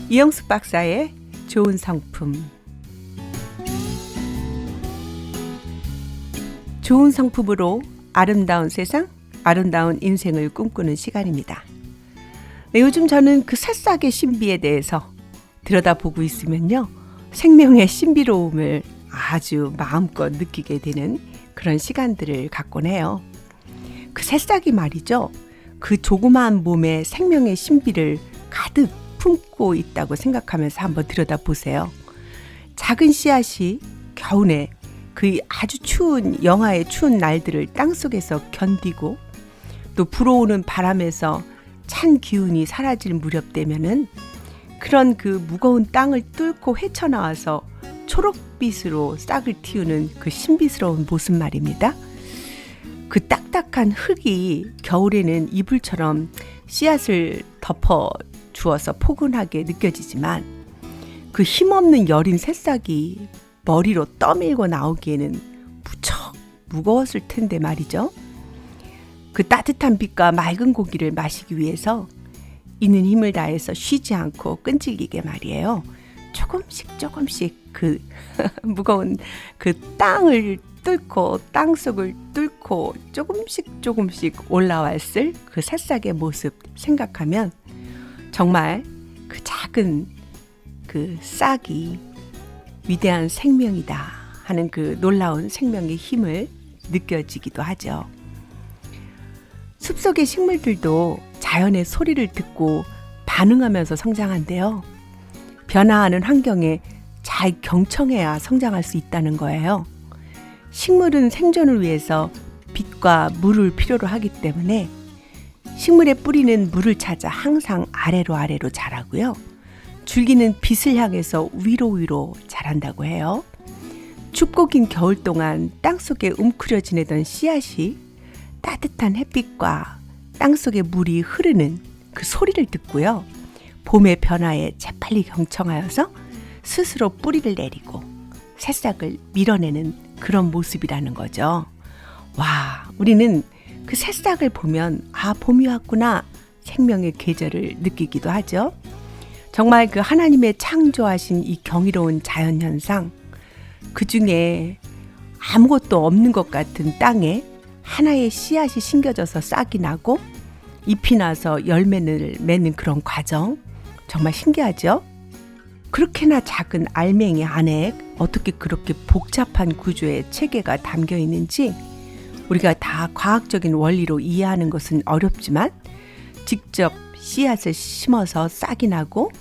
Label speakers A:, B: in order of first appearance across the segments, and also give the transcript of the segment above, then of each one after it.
A: 이영숙 박사의 좋은 성품. 좋은 성품으로 아름다운 세상, 아름다운 인생을 꿈꾸는 시간입니다. 네, 요즘 저는 그 새싹의 신비에 대해서 들여다보고 있으면요, 생명의 신비로움을 아주 마음껏 느끼게 되는 그런 시간들을 갖곤 해요. 그 새싹이 말이죠, 그 조그마한 몸에 생명의 신비를 가득 품고 있다고 생각하면서 한번 들여다보세요. 작은 씨앗이 겨우내 그 아주 추운 영하의 추운 날들을 땅속에서 견디고 또 불어오는 바람에서 찬 기운이 사라질 무렵 되면은 그런 그 무거운 땅을 뚫고 헤쳐나와서 초록빛으로 싹을 틔우는 그 신비스러운 모습 말입니다. 그 딱딱한 흙이 겨울에는 이불처럼 씨앗을 덮어 주어서 포근하게 느껴지지만 그 힘없는 여린 새싹이 머리로 떠밀고 나오기에는 무척 무거웠을 텐데 말이죠. 그 따뜻한 빛과 맑은 공기를 마시기 위해서 있는 힘을 다해서 쉬지 않고 끈질기게 말이에요. 조금씩 그 무거운 그 땅을 뚫고 땅속을 뚫고 조금씩 올라왔을 그 새싹의 모습 생각하면 정말 그 작은 그 싹이 위대한 생명이다 하는 그 놀라운 생명의 힘을 느껴지기도 하죠. 숲속의 식물들도 자연의 소리를 듣고 반응하면서 성장한대요. 변화하는 환경에 잘 경청해야 성장할 수 있다는 거예요. 식물은 생존을 위해서 빛과 물을 필요로 하기 때문에 식물의 뿌리는 물을 찾아 항상 아래로 자라고요. 줄기는 빛을 향해서 위로 자란다고 해요. 춥고 긴 겨울 동안 땅속에 웅크려 지내던 씨앗이 따뜻한 햇빛과 땅속에 물이 흐르는 그 소리를 듣고요. 봄의 변화에 재빨리 경청하여서 스스로 뿌리를 내리고 새싹을 밀어내는 그런 모습이라는 거죠. 와, 우리는 그 새싹을 보면 봄이 왔구나 생명의 계절을 느끼기도 하죠. 정말 그 하나님의 창조하신 이 경이로운 자연현상, 그 중에 아무것도 없는 것 같은 땅에 하나의 씨앗이 심겨져서 싹이 나고 잎이 나서 열매를 맺는 그런 과정, 정말 신기하죠? 그렇게나 작은 알맹이 안에 어떻게 그렇게 복잡한 구조의 체계가 담겨 있는지 우리가 다 과학적인 원리로 이해하는 것은 어렵지만 직접 씨앗을 심어서 싹이 나고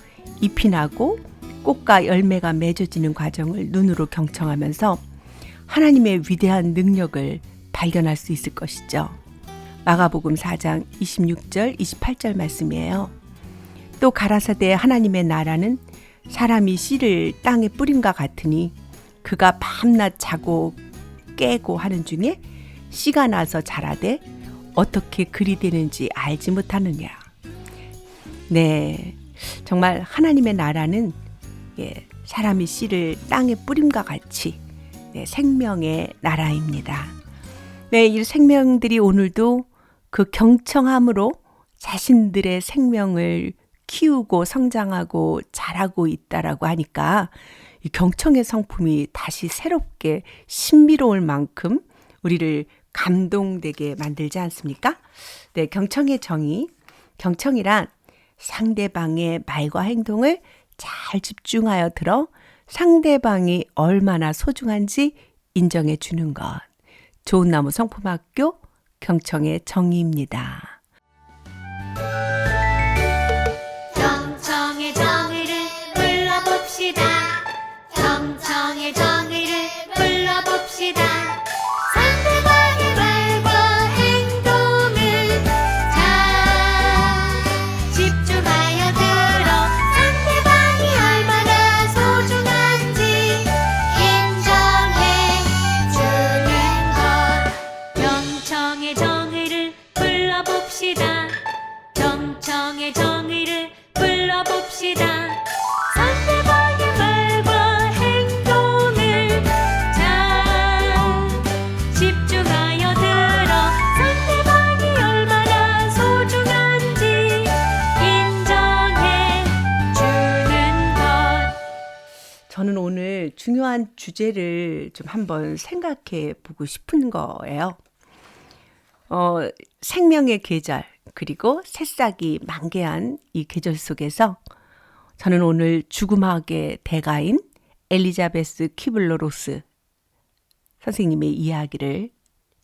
A: 잎이 나고 꽃과 열매가 맺어지는 과정을 눈으로 경청하면서 하나님의 위대한 능력을 발견할 수 있을 것이죠. 마가복음 4장 26절 28절 말씀이에요. 또 가라사대 하나님의 나라는 사람이 씨를 땅에 뿌림과 같으니 그가 밤낮 자고 깨고 하는 중에 씨가 나서 자라되 어떻게 그리 되는지 알지 못하느냐. 네, 정말 하나님의 나라는 사람이 씨를 땅에 뿌림과 같이 생명의 나라입니다. 네, 이 생명들이 오늘도 그 경청함으로 자신들의 생명을 키우고 성장하고 자라고 있다라고 하니까 이 경청의 성품이 다시 새롭게 신비로울 만큼 우리를 감동되게 만들지 않습니까? 네, 경청의 정의. 경청이란 상대방의 말과 행동을 잘 집중하여 들어 상대방이 얼마나 소중한지 인정해 주는 것. 좋은 나무 성품학교 경청의 정의입니다.
B: 경청의 정의를 불러봅시다. 경청의 정의를 불러봅시다. 상대방의 말과 행동을 잘 집중하여 들어 상대방이 얼마나 소중한지 인정해 주는 것. 경청의 정의를 불러봅시다. 경청의 정의를 불러봅시다. 상대방의 말과 행동을 잘 집중하여 들어 상대방이 얼마나
A: 중요한 주제를 좀 한번 생각해 보고 싶은 거예요. 생명의 계절, 그리고 새싹이 만개한 이 계절 속에서 저는 오늘 죽음학의 대가인 엘리자베스 키블러-로스 선생님의 이야기를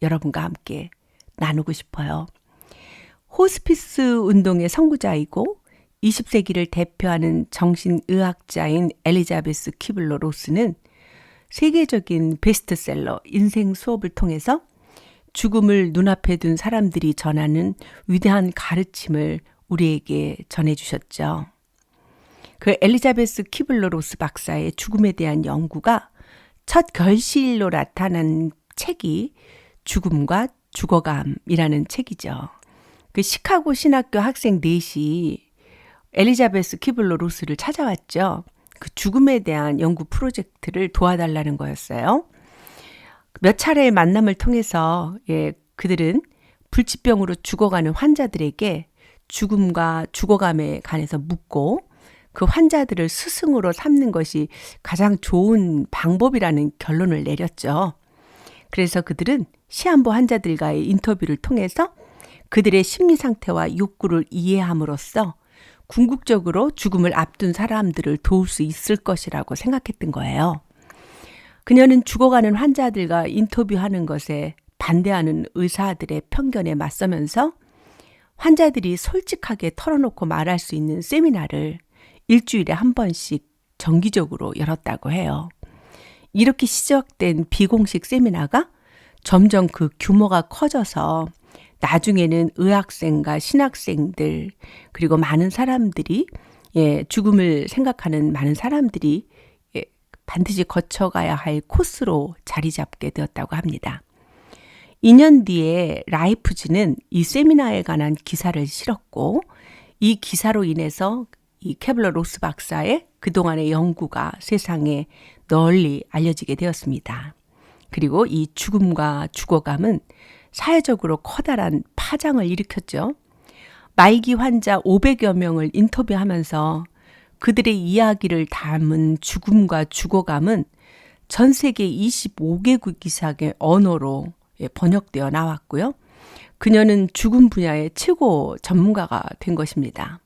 A: 여러분과 함께 나누고 싶어요. 호스피스 운동의 선구자이고 20세기를 대표하는 정신의학자인 엘리자베스 키블러-로스는 세계적인 베스트셀러 인생 수업을 통해서 죽음을 눈앞에 둔 사람들이 전하는 위대한 가르침을 우리에게 전해주셨죠. 그 엘리자베스 키블러-로스 박사의 죽음에 대한 연구가 첫 결실로 나타난 책이 죽음과 죽어감이라는 책이죠. 그 시카고 신학교 학생 넷이 엘리자베스 키블러-로스를 찾아왔죠. 그 죽음에 대한 연구 프로젝트를 도와달라는 거였어요. 몇 차례의 만남을 통해서 그들은 불치병으로 죽어가는 환자들에게 죽음과 죽어감에 관해서 묻고 그 환자들을 스승으로 삼는 것이 가장 좋은 방법이라는 결론을 내렸죠. 그래서 그들은 시한부 환자들과의 인터뷰를 통해서 그들의 심리 상태와 욕구를 이해함으로써 궁극적으로 죽음을 앞둔 사람들을 도울 수 있을 것이라고 생각했던 거예요. 그녀는 죽어가는 환자들과 인터뷰하는 것에 반대하는 의사들의 편견에 맞서면서 환자들이 솔직하게 털어놓고 말할 수 있는 세미나를 일주일에 한 번씩 정기적으로 열었다고 해요. 이렇게 시작된 비공식 세미나가 점점 그 규모가 커져서 나중에는 의학생과 신학생들 그리고 많은 사람들이 죽음을 생각하는 많은 사람들이 반드시 거쳐가야 할 코스로 자리 잡게 되었다고 합니다. 2년 뒤에 라이프즈는 이 세미나에 관한 기사를 실었고 이 기사로 인해서 이 키블러-로스 박사의 그동안의 연구가 세상에 널리 알려지게 되었습니다. 그리고 이 죽음과 죽어감은 사회적으로 커다란 파장을 일으켰죠. 말기 환자 500여 명을 인터뷰하면서 그들의 이야기를 담은 죽음과 죽어감은 전 세계 25개국 이상의 언어로 번역되어 나왔고요. 그녀는 죽음 분야의 최고 전문가가 된 것입니다.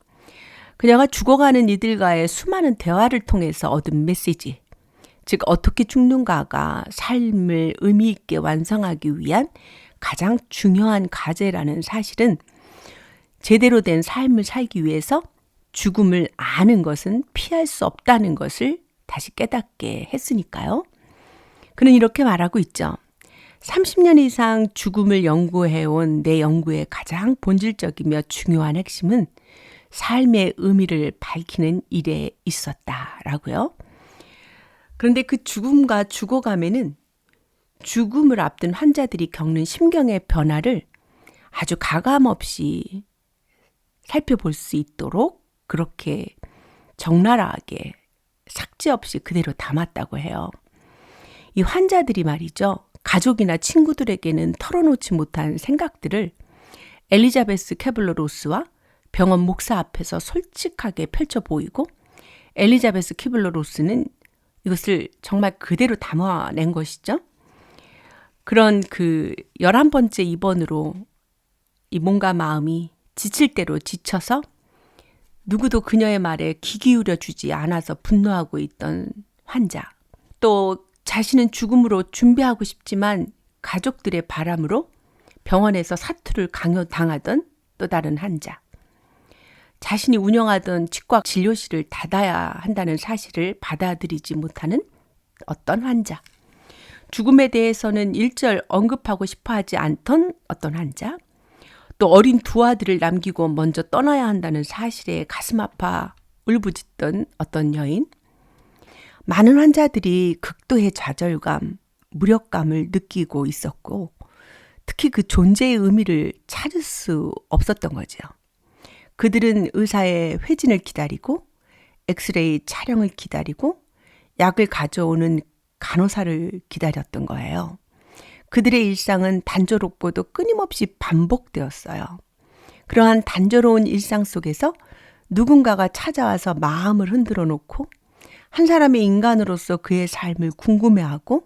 A: 그녀가 죽어가는 이들과의 수많은 대화를 통해서 얻은 메시지, 즉 어떻게 죽는가가 삶을 의미 있게 완성하기 위한 가장 중요한 과제라는 사실은 제대로 된 삶을 살기 위해서 죽음을 아는 것은 피할 수 없다는 것을 다시 깨닫게 했으니까요. 그는 이렇게 말하고 있죠. 30년 이상 죽음을 연구해온 내 연구의 가장 본질적이며 중요한 핵심은 삶의 의미를 밝히는 일에 있었다라고요. 그런데 그 죽음과 죽어감에는 죽음을 앞둔 환자들이 겪는 심경의 변화를 아주 가감없이 살펴볼 수 있도록 그렇게 적나라하게 삭제 없이 그대로 담았다고 해요. 이 환자들이 말이죠. 가족이나 친구들에게는 털어놓지 못한 생각들을 엘리자베스 키블러-로스와 병원 목사 앞에서 솔직하게 펼쳐 보이고 엘리자베스 키블러-로스는 이것을 정말 그대로 담아낸 것이죠. 그런 그 11번째 입원으로 이 몸과 마음이 지칠 대로 지쳐서 누구도 그녀의 말에 귀 기울여 주지 않아서 분노하고 있던 환자, 또 자신은 죽음으로 준비하고 싶지만 가족들의 바람으로 병원에서 사투를 강요당하던 또 다른 환자, 자신이 운영하던 치과 진료실을 닫아야 한다는 사실을 받아들이지 못하는 어떤 환자, 죽음에 대해서는 일절 언급하고 싶어 하지 않던 어떤 환자, 또 어린 두 아들을 남기고 먼저 떠나야 한다는 사실에 가슴 아파 울부짖던 어떤 여인, 많은 환자들이 극도의 좌절감, 무력감을 느끼고 있었고 특히 그 존재의 의미를 찾을 수 없었던 거죠. 그들은 의사의 회진을 기다리고 엑스레이 촬영을 기다리고 약을 가져오는 간호사를 기다렸던 거예요. 그들의 일상은 단조롭고도 끊임없이 반복되었어요. 그러한 단조로운 일상 속에서 누군가가 찾아와서 마음을 흔들어 놓고 한 사람의 인간으로서 그의 삶을 궁금해하고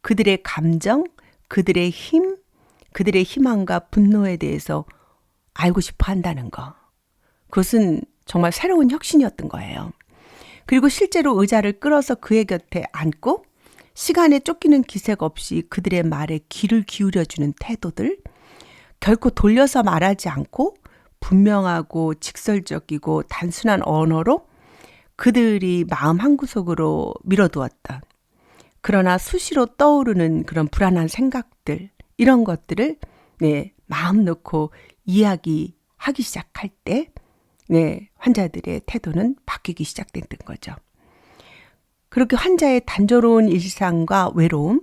A: 그들의 감정, 그들의 힘, 그들의 희망과 분노에 대해서 알고 싶어 한다는 거. 그것은 정말 새로운 혁신이었던 거예요. 그리고 실제로 의자를 끌어서 그의 곁에 앉고 시간에 쫓기는 기색 없이 그들의 말에 귀를 기울여주는 태도들, 결코 돌려서 말하지 않고 분명하고 직설적이고 단순한 언어로 그들이 마음 한구석으로 밀어두었던, 그러나 수시로 떠오르는 그런 불안한 생각들, 이런 것들을 마음 놓고 이야기하기 시작할 때 환자들의 태도는 바뀌기 시작됐던 거죠. 그렇게 환자의 단조로운 일상과 외로움,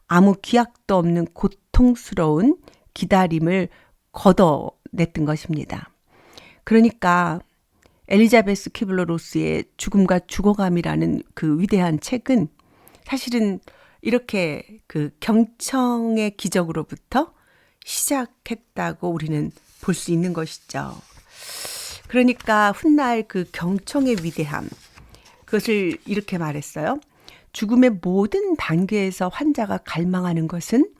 A: 아무 기약도 없는 고통스러운 기다림을 걷어냈던 것입니다. 그러니까 엘리자베스 키블러-로스의 죽음과 죽어감이라는 그 위대한 책은 사실은 이렇게 그 경청의 기적으로부터 시작했다고 우리는 볼 수 있는 것이죠. 그러니까 훗날 그 경청의 위대함, 그것을 이렇게 말했어요. 죽음의 모든 단계에서 환자가 갈망하는 것은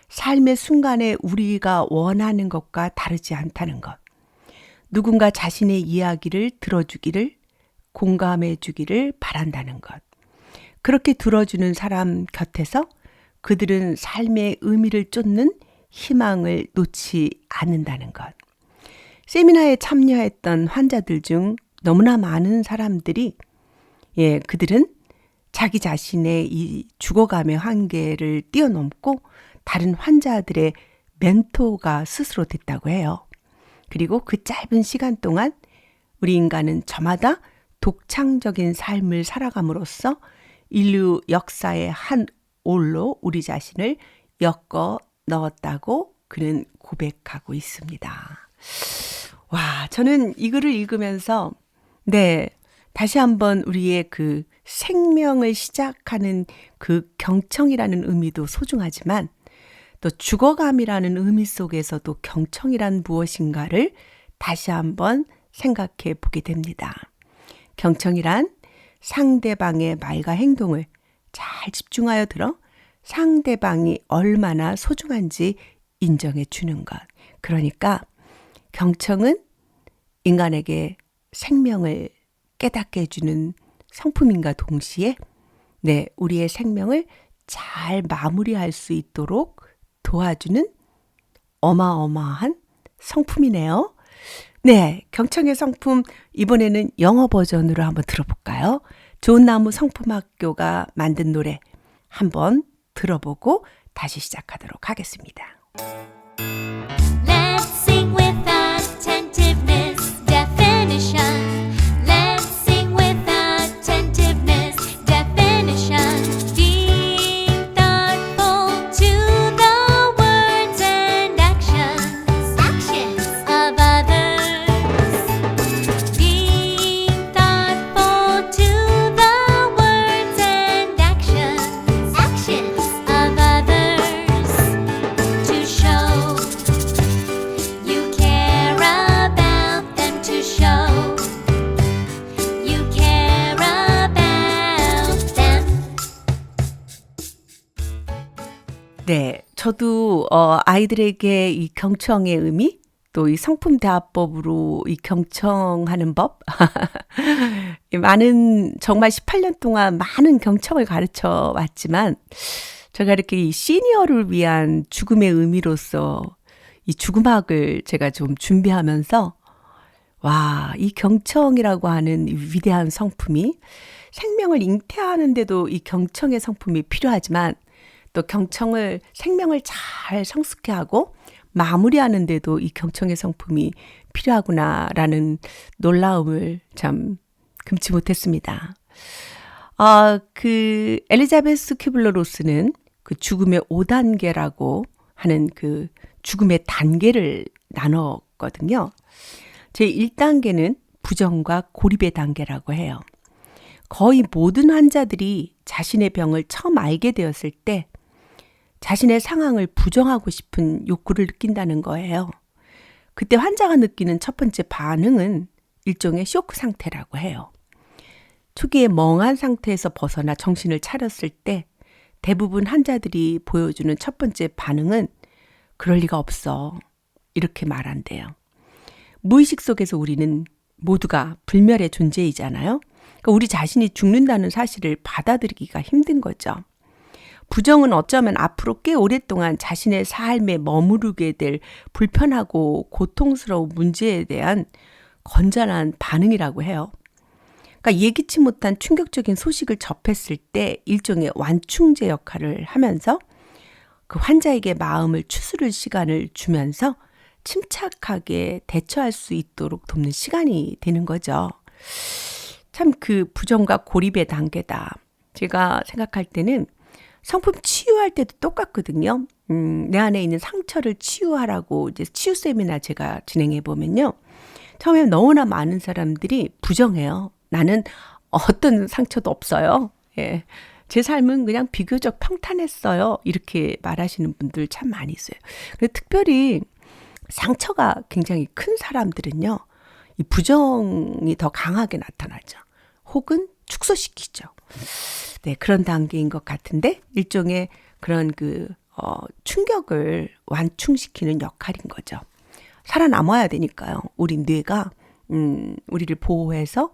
A: 삶의 순간에 우리가 원하는 것과 다르지 않다는 것. 누군가 자신의 이야기를 들어주기를, 공감해 주기를 바란다는 것. 그렇게 들어주는 사람 곁에서 그들은 삶의 의미를 쫓는 희망을 놓지 않는다는 것. 세미나에 참여했던 환자들 중 너무나 많은 사람들이 그들은 자기 자신의 이 죽어감의 한계를 뛰어넘고 다른 환자들의 멘토가 스스로 됐다고 해요. 그리고 그 짧은 시간 동안 우리 인간은 저마다 독창적인 삶을 살아감으로써 인류 역사의 한 올로 우리 자신을 엮어 넣었다고 그는 고백하고 있습니다. 와, 저는 이 글을 읽으면서 다시 한번 우리의 그 생명을 시작하는 그 경청이라는 의미도 소중하지만 또 죽어감이라는 의미 속에서도 경청이란 무엇인가를 다시 한번 생각해 보게 됩니다. 경청이란 상대방의 말과 행동을 잘 집중하여 들어 상대방이 얼마나 소중한지 인정해 주는 것. 그러니까 경청은 인간에게 생명을 깨닫게 해주는 성품인가 동시에 우리의 생명을 잘 마무리할 수 있도록 도와주는 어마어마한 성품이네요. 경청의 성품, 이번에는 영어 버전으로 한번 들어볼까요? 좋은 나무 성품학교가 만든 노래 한번 들어보고 다시 시작하도록 하겠습니다.
B: Let's sing with attentiveness definition. Let's sing with attentiveness definition. Being thoughtful to the words and actions of others. Being thoughtful to the words and actions of others. To show you care about them, to show you care about them.
A: 저도 아이들에게 이 경청의 의미, 또 이 성품 대화법으로 이 경청하는 법, 정말 18년 동안 많은 경청을 가르쳐 왔지만, 제가 이렇게 이 시니어를 위한 죽음의 의미로서 이 죽음학을 제가 좀 준비하면서, 이 경청이라고 하는 이 위대한 성품이 생명을 잉태하는데도 이 경청의 성품이 필요하지만, 또 생명을 잘 성숙해 하고 마무리하는데도 이 경청의 성품이 필요하구나라는 놀라움을 참 금치 못했습니다. 그 엘리자베스 키블러-로스는 그 죽음의 5단계라고 하는 그 죽음의 단계를 나눴거든요. 제1단계는 부정과 고립의 단계라고 해요. 거의 모든 환자들이 자신의 병을 처음 알게 되었을 때 자신의 상황을 부정하고 싶은 욕구를 느낀다는 거예요. 그때 환자가 느끼는 첫 번째 반응은 일종의 쇼크 상태라고 해요. 초기에 멍한 상태에서 벗어나 정신을 차렸을 때 대부분 환자들이 보여주는 첫 번째 반응은 그럴 리가 없어. 이렇게 말한대요. 무의식 속에서 우리는 모두가 불멸의 존재이잖아요. 그러니까 우리 자신이 죽는다는 사실을 받아들이기가 힘든 거죠. 부정은 어쩌면 앞으로 꽤 오랫동안 자신의 삶에 머무르게 될 불편하고 고통스러운 문제에 대한 건전한 반응이라고 해요. 그러니까 예기치 못한 충격적인 소식을 접했을 때 일종의 완충제 역할을 하면서 그 환자에게 마음을 추스를 시간을 주면서 침착하게 대처할 수 있도록 돕는 시간이 되는 거죠. 참 그 부정과 고립의 단계다. 제가 생각할 때는 성품 치유할 때도 똑같거든요. 내 안에 있는 상처를 치유하라고 이제 치유 세미나 제가 진행해 보면요. 처음에 너무나 많은 사람들이 부정해요. 나는 어떤 상처도 없어요. 예. 제 삶은 그냥 비교적 평탄했어요. 이렇게 말하시는 분들 참 많이 있어요. 근데 특별히 상처가 굉장히 큰 사람들은요. 이 부정이 더 강하게 나타나죠. 혹은 축소시키죠. 네, 그런 단계인 것 같은데 일종의 그런 충격을 완충시키는 역할인 거죠. 살아남아야 되니까요. 우리 뇌가 우리를 보호해서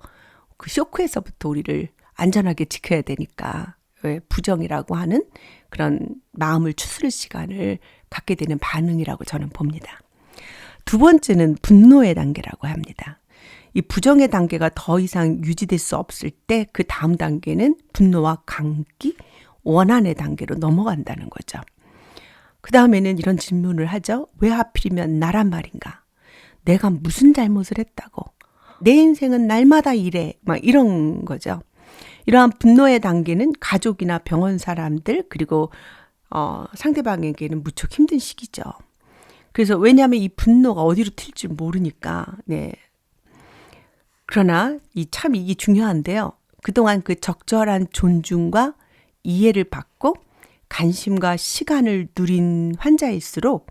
A: 그 쇼크에서부터 우리를 안전하게 지켜야 되니까 왜 부정이라고 하는 그런 마음을 추스를 시간을 갖게 되는 반응이라고 저는 봅니다. 두 번째는 분노의 단계라고 합니다. 이 부정의 단계가 더 이상 유지될 수 없을 때 그 다음 단계는 분노와 감기, 원한의 단계로 넘어간다는 거죠. 그 다음에는 이런 질문을 하죠. 왜 하필이면 나란 말인가? 내가 무슨 잘못을 했다고? 내 인생은 날마다 이래. 막 이런 거죠. 이러한 분노의 단계는 가족이나 병원 사람들 그리고 상대방에게는 무척 힘든 시기죠. 그래서 왜냐하면 이 분노가 어디로 튈지 모르니까. 네. 그러나 이게 중요한데요. 그동안 그 적절한 존중과 이해를 받고 관심과 시간을 누린 환자일수록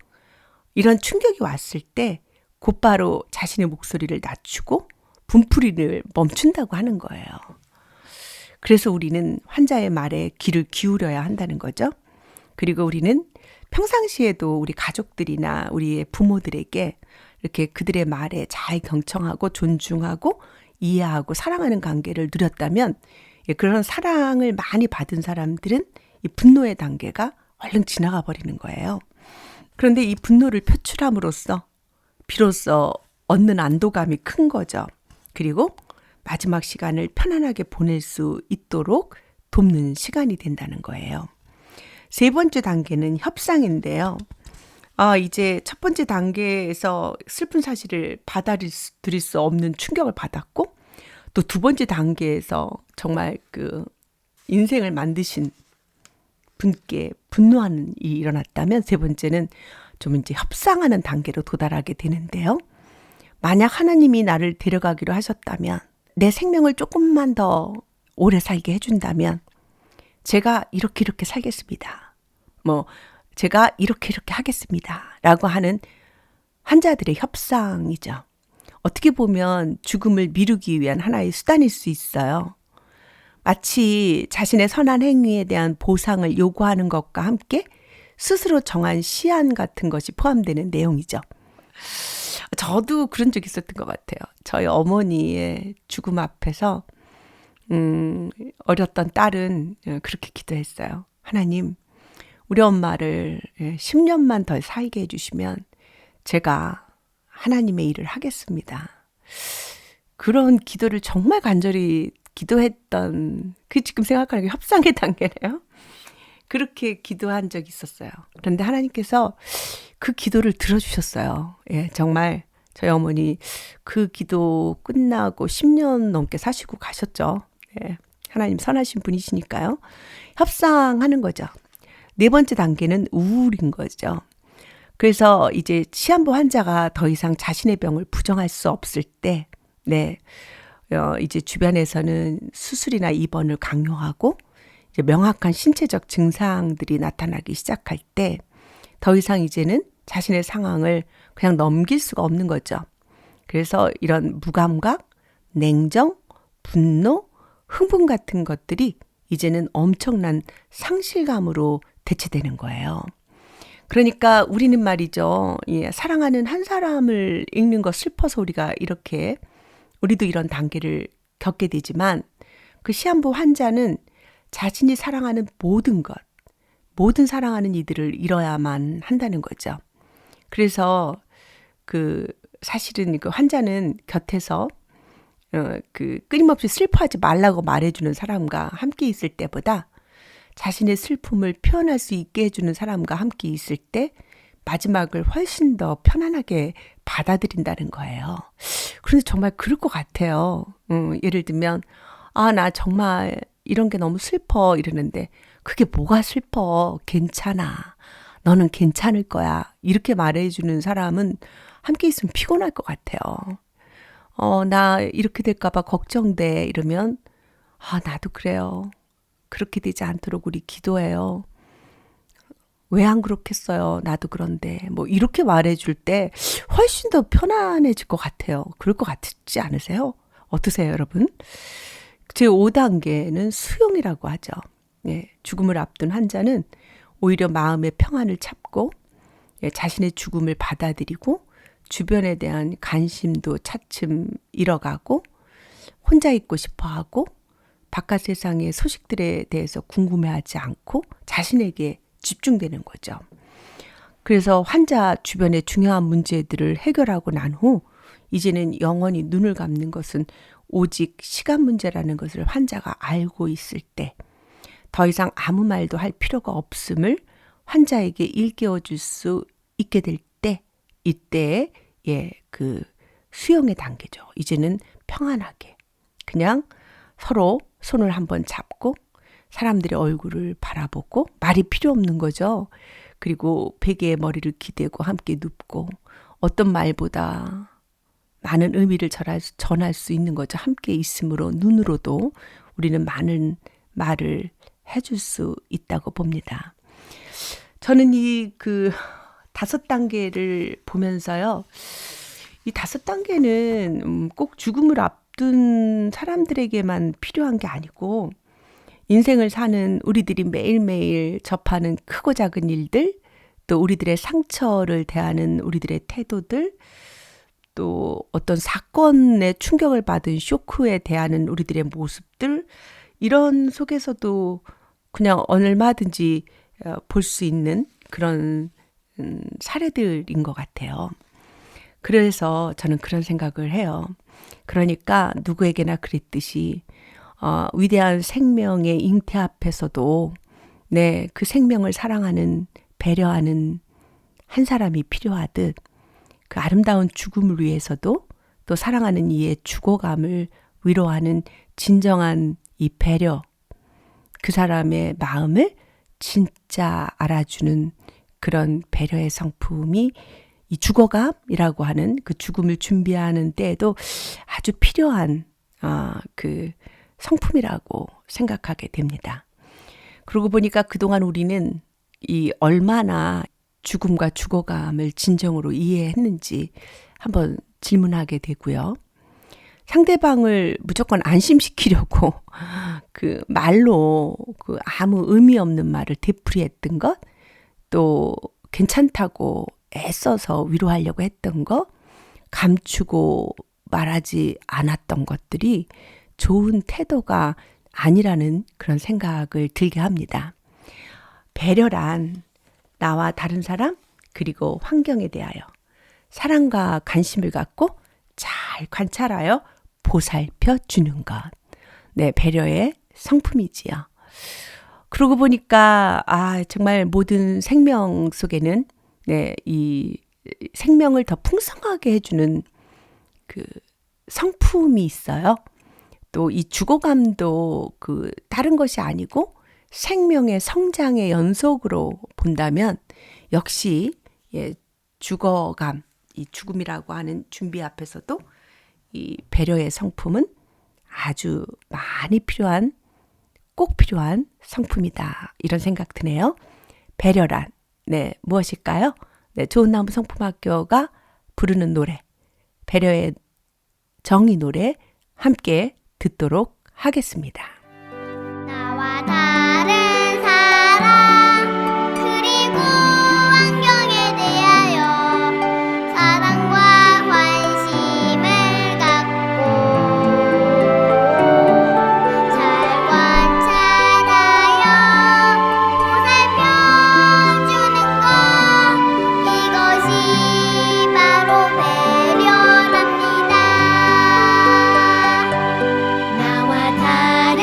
A: 이런 충격이 왔을 때 곧바로 자신의 목소리를 낮추고 분풀이를 멈춘다고 하는 거예요. 그래서 우리는 환자의 말에 귀를 기울여야 한다는 거죠. 그리고 우리는 평상시에도 우리 가족들이나 우리의 부모들에게 이렇게 그들의 말에 잘 경청하고 존중하고 이해하고 사랑하는 관계를 누렸다면 그런 사랑을 많이 받은 사람들은 이 분노의 단계가 얼른 지나가 버리는 거예요. 그런데 이 분노를 표출함으로써 비로소 얻는 안도감이 큰 거죠. 그리고 마지막 시간을 편안하게 보낼 수 있도록 돕는 시간이 된다는 거예요. 세 번째 단계는 협상인데요. 이제 첫 번째 단계에서 슬픈 사실을 받아들일 수 없는 충격을 받았고 또 두 번째 단계에서 정말 그 인생을 만드신 분께 분노하는 일이 일어났다면 세 번째는 좀 이제 협상하는 단계로 도달하게 되는데요. 만약 하나님이 나를 데려가기로 하셨다면 내 생명을 조금만 더 오래 살게 해준다면 제가 이렇게 살겠습니다. 제가 이렇게 하겠습니다. 라고 하는 환자들의 협상이죠. 어떻게 보면 죽음을 미루기 위한 하나의 수단일 수 있어요. 마치 자신의 선한 행위에 대한 보상을 요구하는 것과 함께 스스로 정한 시한 같은 것이 포함되는 내용이죠. 저도 그런 적이 있었던 것 같아요. 저희 어머니의 죽음 앞에서 어렸던 딸은 그렇게 기도했어요. 하나님, 우리 엄마를 10년만 더 살게 해주시면 제가 하나님의 일을 하겠습니다. 그런 기도를 정말 간절히 기도했던 지금 생각하니까 협상의 단계네요. 그렇게 기도한 적이 있었어요. 그런데 하나님께서 그 기도를 들어주셨어요. 예, 정말 저희 어머니 그 기도 끝나고 10년 넘게 사시고 가셨죠. 예, 하나님 선하신 분이시니까요. 협상하는 거죠. 네 번째 단계는 우울인 거죠. 그래서 이제 시한부 환자가 더 이상 자신의 병을 부정할 수 없을 때, 이제 주변에서는 수술이나 입원을 강요하고 이제 명확한 신체적 증상들이 나타나기 시작할 때 더 이상 이제는 자신의 상황을 그냥 넘길 수가 없는 거죠. 그래서 이런 무감각, 냉정, 분노, 흥분 같은 것들이 이제는 엄청난 상실감으로 대체되는 거예요. 그러니까 우리는 말이죠. 사랑하는 한 사람을 잃는 거 슬퍼서 우리도 이런 단계를 겪게 되지만 그 시한부 환자는 자신이 사랑하는 모든 사랑하는 이들을 잃어야만 한다는 거죠. 그래서 사실은 그 환자는 곁에서 끊임없이 슬퍼하지 말라고 말해주는 사람과 함께 있을 때보다 자신의 슬픔을 표현할 수 있게 해주는 사람과 함께 있을 때 마지막을 훨씬 더 편안하게 받아들인다는 거예요. 그런데 정말 그럴 것 같아요. 예를 들면 나 정말 이런 게 너무 슬퍼 이러는데 그게 뭐가 슬퍼? 괜찮아. 너는 괜찮을 거야. 이렇게 말해주는 사람은 함께 있으면 피곤할 것 같아요. 나 이렇게 될까 봐 걱정돼. 이러면 나도 그래요. 그렇게 되지 않도록 우리 기도해요. 왜 안 그렇겠어요? 나도 그런데. 뭐 이렇게 말해줄 때 훨씬 더 편안해질 것 같아요. 그럴 것 같지 않으세요? 어떠세요, 여러분? 제5단계는 수용이라고 하죠. 죽음을 앞둔 환자는 오히려 마음의 평안을 찾고 자신의 죽음을 받아들이고 주변에 대한 관심도 차츰 잃어가고 혼자 있고 싶어하고 바깥 세상의 소식들에 대해서 궁금해하지 않고 자신에게 집중되는 거죠. 그래서 환자 주변의 중요한 문제들을 해결하고 난 후 이제는 영원히 눈을 감는 것은 오직 시간 문제라는 것을 환자가 알고 있을 때 더 이상 아무 말도 할 필요가 없음을 환자에게 일깨워 줄 수 있게 될 때 이때 그 수용의 단계죠. 이제는 평안하게 그냥 서로 손을 한번 잡고 사람들의 얼굴을 바라보고 말이 필요 없는 거죠. 그리고 베개에 머리를 기대고 함께 눕고 어떤 말보다 많은 의미를 전할 수 있는 거죠. 함께 있음으로 눈으로도 우리는 많은 말을 해줄 수 있다고 봅니다. 저는 이 5단계를 보면서요. 이 5단계는 꼭 죽음을 앞둔 사람들에게만 필요한 게 아니고 인생을 사는 우리들이 매일매일 접하는 크고 작은 일들, 또 우리들의 상처를 대하는 우리들의 태도들, 또 어떤 사건에 충격을 받은 쇼크에 대하는 우리들의 모습들, 이런 속에서도 그냥 얼마든지 볼 수 있는 그런 사례들인 것 같아요. 그래서 저는 그런 생각을 해요. 그러니까 누구에게나 그랬듯이 위대한 생명의 잉태 앞에서도 그 생명을 사랑하는 배려하는 한 사람이 필요하듯 그 아름다운 죽음을 위해서도 또 사랑하는 이의 죽어감을 위로하는 진정한 이 배려, 그 사람의 마음을 진짜 알아주는 그런 배려의 성품이 이 죽어감이라고 하는 그 죽음을 준비하는 때에도 아주 필요한 그 성품이라고 생각하게 됩니다. 그러고 보니까 그동안 우리는 이 얼마나 죽음과 죽어감을 진정으로 이해했는지 한번 질문하게 되고요. 상대방을 무조건 안심시키려고 그 말로 그 아무 의미 없는 말을 되풀이했던 것, 또 괜찮다고 애써서 위로하려고 했던 것, 감추고 말하지 않았던 것들이 좋은 태도가 아니라는 그런 생각을 들게 합니다. 배려란 나와 다른 사람 그리고 환경에 대하여 사랑과 관심을 갖고 잘 관찰하여 보살펴 주는 것. 배려의 성품이지요. 그러고 보니까 정말 모든 생명 속에는 이 생명을 더 풍성하게 해주는 그 성품이 있어요. 또 이 죽어감도 그 다른 것이 아니고 생명의 성장의 연속으로 본다면 역시 죽어감, 이 죽음이라고 하는 준비 앞에서도 이 배려의 성품은 아주 많이 필요한, 꼭 필요한 성품이다. 이런 생각 드네요. 배려란 무엇일까요? 좋은 나무 성품학교가 부르는 노래, 배려의 정의 노래 함께 듣도록 하겠습니다.
B: 나와 다른 사람 그리고 환경에 대하여 사랑과 관심을 갖고 잘 관찰하여 보살펴주는 것 이것이 바로 배려랍니다. 나와 다른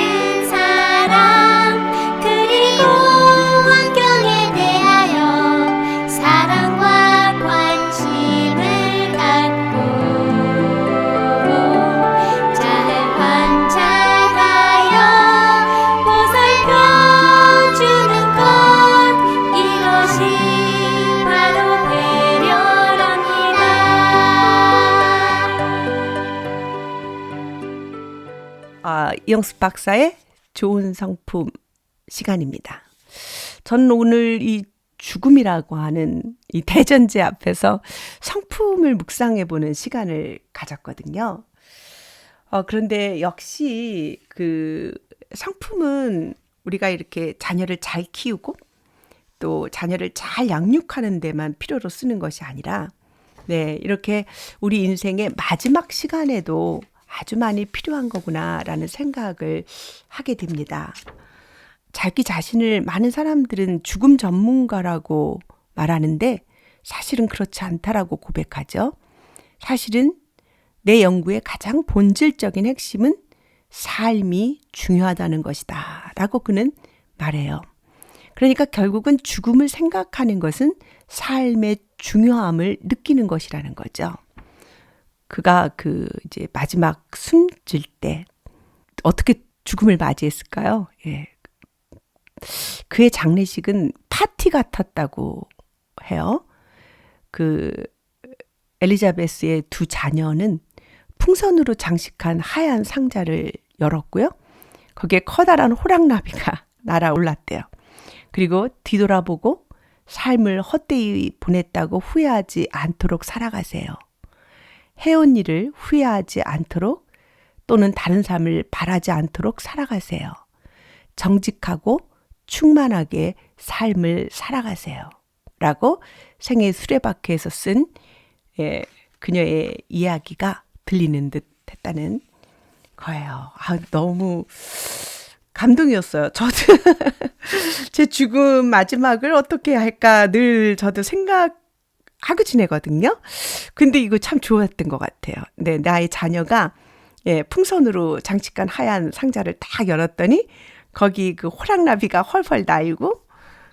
B: 사람 그리고 환경에 대하여 사랑과 관심을 갖고 잘 관찰하여 보살펴주는 것 이것이 바로 배려랍니다.
A: 이영숙 박사의 좋은 성품 시간입니다. 저는 오늘 이 죽음이라고 하는 이 대전제 앞에서 성품을 묵상해보는 시간을 가졌거든요. 그런데 역시 그 성품은 우리가 이렇게 자녀를 잘 키우고 또 자녀를 잘 양육하는 데만 필요로 쓰는 것이 아니라 이렇게 우리 인생의 마지막 시간에도 아주 많이 필요한 거구나라는 생각을 하게 됩니다. 자기 자신을 많은 사람들은 죽음 전문가라고 말하는데 사실은 그렇지 않다라고 고백하죠. 사실은 내 연구의 가장 본질적인 핵심은 삶이 중요하다는 것이다 라고 그는 말해요. 그러니까 결국은 죽음을 생각하는 것은 삶의 중요함을 느끼는 것이라는 거죠. 그가 이제 마지막 숨질 때 어떻게 죽음을 맞이했을까요? 그의 장례식은 파티 같았다고 해요. 엘리자베스의 두 자녀는 풍선으로 장식한 하얀 상자를 열었고요. 거기에 커다란 호랑나비가 날아올랐대요. 그리고 뒤돌아보고 삶을 헛되이 보냈다고 후회하지 않도록 살아가세요. 해온 일을 후회하지 않도록 또는 다른 삶을 바라지 않도록 살아가세요. 정직하고 충만하게 삶을 살아가세요. 라고 생애 수레바퀴에서 쓴 그녀의 이야기가 들리는 듯 했다는 거예요. 너무 감동이었어요. 저도 제 죽음 마지막을 어떻게 할까 늘 저도 생각하고 지내거든요. 근데 이거 참 좋았던 것 같아요. 나의 자녀가 풍선으로 장식한 하얀 상자를 딱 열었더니 거기 그 호랑나비가 헐헐 날고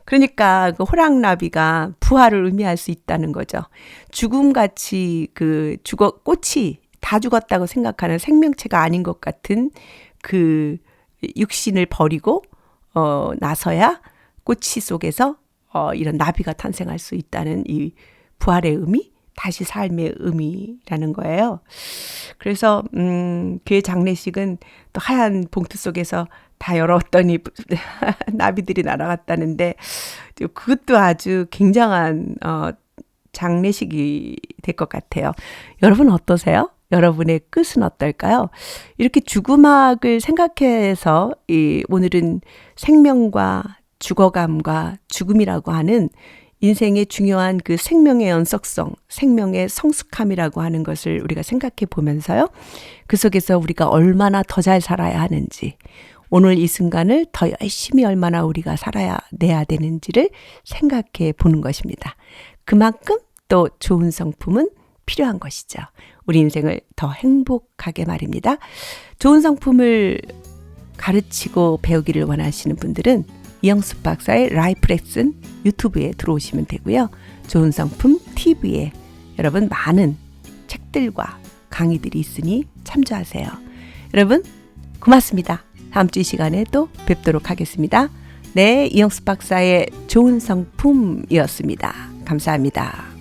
A: 그러니까 그 호랑나비가 부활을 의미할 수 있다는 거죠. 죽음같이 꽃이 다 죽었다고 생각하는 생명체가 아닌 것 같은 그 육신을 버리고 나서야 꽃이 속에서 이런 나비가 탄생할 수 있다는 이 부활의 의미, 다시 삶의 의미라는 거예요. 그래서 그의 장례식은 또 하얀 봉투 속에서 다 열었더니 나비들이 날아갔다는데 그것도 아주 굉장한 장례식이 될 것 같아요. 여러분 어떠세요? 여러분의 끝은 어떨까요? 이렇게 죽음학을 생각해서 오늘은 생명과 죽어감과 죽음이라고 하는 인생의 중요한 그 생명의 연속성, 생명의 성숙함이라고 하는 것을 우리가 생각해 보면서요. 그 속에서 우리가 얼마나 더 잘 살아야 하는지, 오늘 이 순간을 더 열심히 얼마나 우리가 살아내야 되는지를 생각해 보는 것입니다. 그만큼 또 좋은 성품은 필요한 것이죠. 우리 인생을 더 행복하게 말입니다. 좋은 성품을 가르치고 배우기를 원하시는 분들은 이영숙 박사의 라이프 레슨 유튜브에 들어오시면 되고요. 좋은 성품 TV에 여러분 많은 책들과 강의들이 있으니 참조하세요. 여러분 고맙습니다. 다음 주 이 시간에 또 뵙도록 하겠습니다. 이영숙 박사의 좋은 성품이었습니다. 감사합니다.